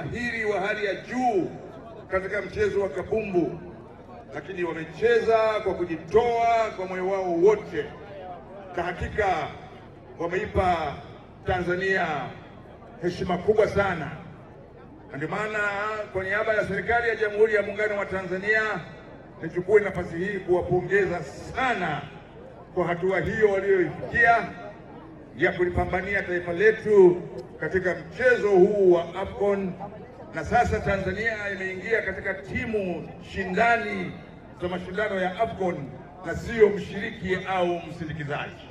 mahiri wa hali ya juu katika mchezo wa kabumbu, lakini wamecheza kwa kujitoa kwa moyo wao wote. Kwa hakika wameipa Tanzania heshima kubwa sana, na ndio maana kwa niaba ya serikali ya Jamhuri ya Muungano wa Tanzania nichukue nafasi hii kuwapongeza sana kwa hatua hiyo walioifikia ya kulipambania taifa letu katika mchezo huu wa AFCON. Na sasa Tanzania imeingia katika timu shindani za mashindano ya AFCON na sio mshiriki au msindikizaji.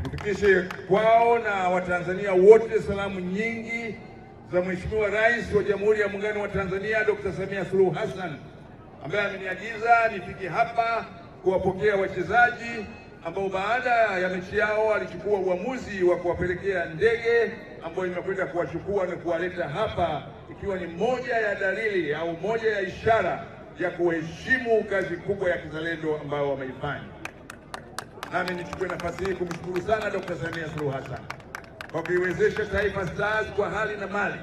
Nifikishe kwao na Watanzania wote salamu nyingi za Mheshimiwa Rais wa Jamhuri ya Muungano wa Tanzania Dr. Samia Suluhu Hassan, ambaye ameniagiza nifike hapa kuwapokea wachezaji ambao baada ya mechi yao alichukua uamuzi wa kuwapelekea ndege ambayo imekwenda kuwachukua na kuwaleta hapa, ikiwa ni moja ya dalili au moja ya ishara ya kuheshimu kazi kubwa ya kizalendo ambayo wameifanya. Nami nichukue nafasi hii kumshukuru sana Dr. Samia Suluhu Hassan kwa kuiwezesha Taifa Stars kwa hali na mali,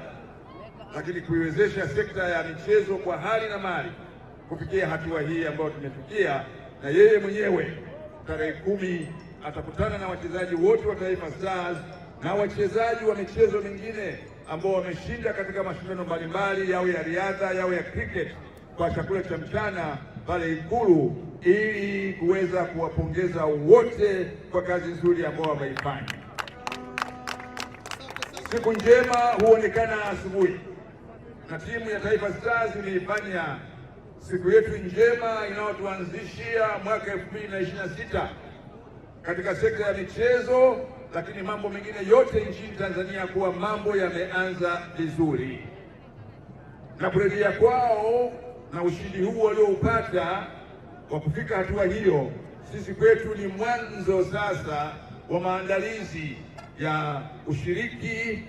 lakini kuiwezesha sekta ya michezo kwa hali na mali kufikia hatua hii ambayo tumefikia. Na yeye mwenyewe tarehe 10 atakutana na wachezaji wote wa Taifa Stars na wachezaji wa michezo mingine ambao wameshinda katika mashindano mbalimbali, yawe ya riadha, yawe ya cricket, kwa chakula cha mchana pale Ikulu, ili kuweza kuwapongeza wote kwa kazi nzuri ambayo wameifanya. Siku njema huonekana asubuhi, na timu ya Taifa Stars imeifanya siku yetu njema inayotuanzishia mwaka 2026 katika sekta ya michezo, lakini mambo mengine yote nchini Tanzania kuwa mambo yameanza vizuri. Na kurejea kwao na ushindi huu walioupata wa kufika hatua hiyo, sisi kwetu ni mwanzo sasa wa maandalizi ya ushiriki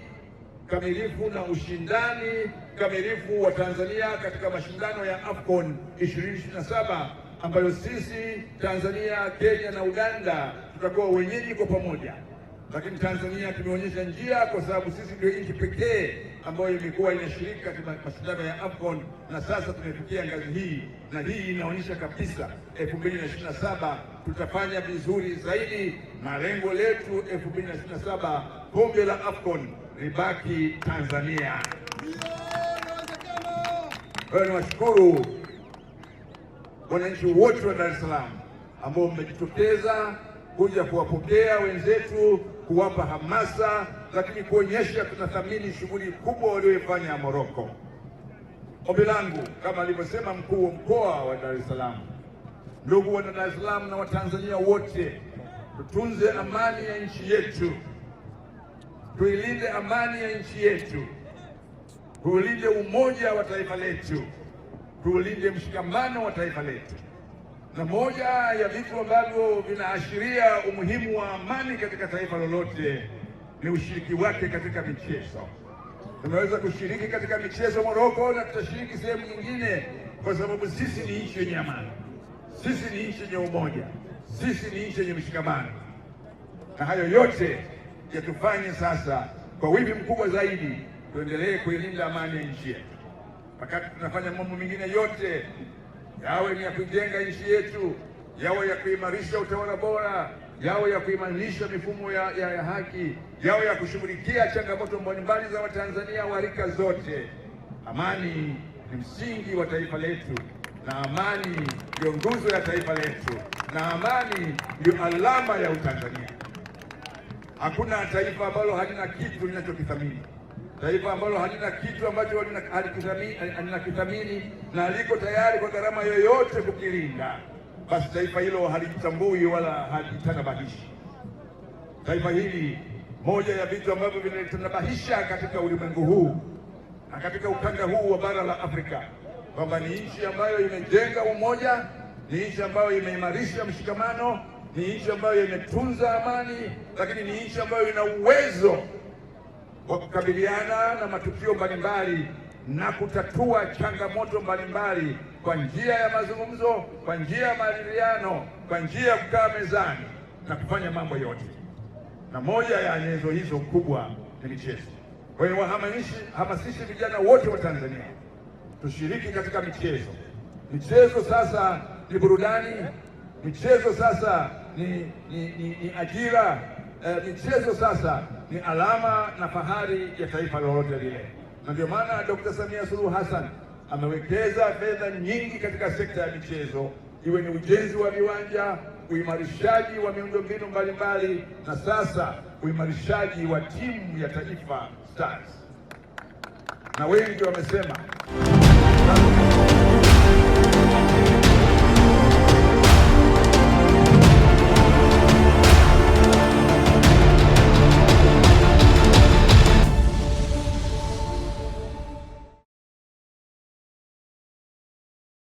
kamilifu na ushindani kamilifu wa Tanzania katika mashindano ya AFCON 2027 ambayo sisi Tanzania, Kenya na Uganda tutakuwa wenyeji kwa pamoja. Lakini Tanzania tumeonyesha njia, kwa sababu sisi ndio nchi pekee ambayo imekuwa inashiriki katika mashindano ya AFCON, na sasa tumefikia ngazi hii, na hii inaonyesha kabisa 2027 tutafanya vizuri zaidi. Malengo letu 2027 kombe la AFCON libaki Tanzania. Kwa hiyo niwashukuru wananchi wote wa Dar es Salaam ambao mmejitokeza kuja kuwapokea wenzetu, kuwapa hamasa, lakini kuonyesha tunathamini shughuli kubwa walioifanya Morocco. Ombi langu kama alivyosema mkuu wa mkoa wa Dar es Salaam, ndugu wa Dar es Salaam na Watanzania wote, tutunze amani ya nchi yetu, tuilinde amani ya nchi yetu, tuulinde umoja wa taifa letu, tuulinde mshikamano wa taifa letu. Na moja ya vitu ambavyo vinaashiria umuhimu wa amani katika taifa lolote ni ushiriki wake katika michezo. Tunaweza kushiriki katika michezo Morocco na tutashiriki sehemu nyingine, kwa sababu sisi ni nchi yenye amani, sisi ni nchi yenye umoja, sisi ni nchi yenye mshikamano. Na hayo yote yatufanye sasa kwa wivu mkubwa zaidi tuendelee kuilinda amani ya nchi yetu, wakati tunafanya mambo mengine yote, yawe ni ya kujenga nchi yetu, yawe ya kuimarisha utawala bora, yawe ya kuimarisha mifumo ya haki, yawe ya kushughulikia changamoto mbalimbali za Watanzania wa rika zote. Amani ni msingi wa taifa letu, na amani ndio nguzo ya taifa letu, na amani ndio alama ya Utanzania. Hakuna taifa ambalo halina kitu linachokithamini, taifa ambalo halina kitu ambacho halikithamini na liko tayari kwa gharama yoyote kukilinda, basi taifa hilo halitambui wala halitanabahishi. Taifa hili, moja ya vitu ambavyo vinalitanabahisha katika ulimwengu huu na katika ukanda huu wa bara la Afrika, kwamba ni nchi ambayo imejenga umoja, ni nchi ambayo imeimarisha mshikamano, ni nchi ambayo imetunza amani, lakini ni nchi ambayo ina uwezo wa kukabiliana na matukio mbalimbali na kutatua changamoto mbalimbali kwa njia ya mazungumzo, kwa njia ya maridhiano, kwa njia ya kukaa mezani na kufanya mambo yote. Na moja ya nyenzo hizo kubwa ni michezo. Kwa hiyo hamasishe vijana wote wa Tanzania tushiriki katika michezo. Michezo sasa ni burudani, michezo sasa ni ajira, michezo sasa ni alama na fahari ya taifa lolote lile, na ndio maana Dr. Samia Suluhu Hassan amewekeza fedha nyingi katika sekta ya michezo, iwe ni ujenzi wa viwanja, uimarishaji wa miundombinu mbalimbali, na sasa uimarishaji wa timu ya Taifa Stars. Na wengi wamesema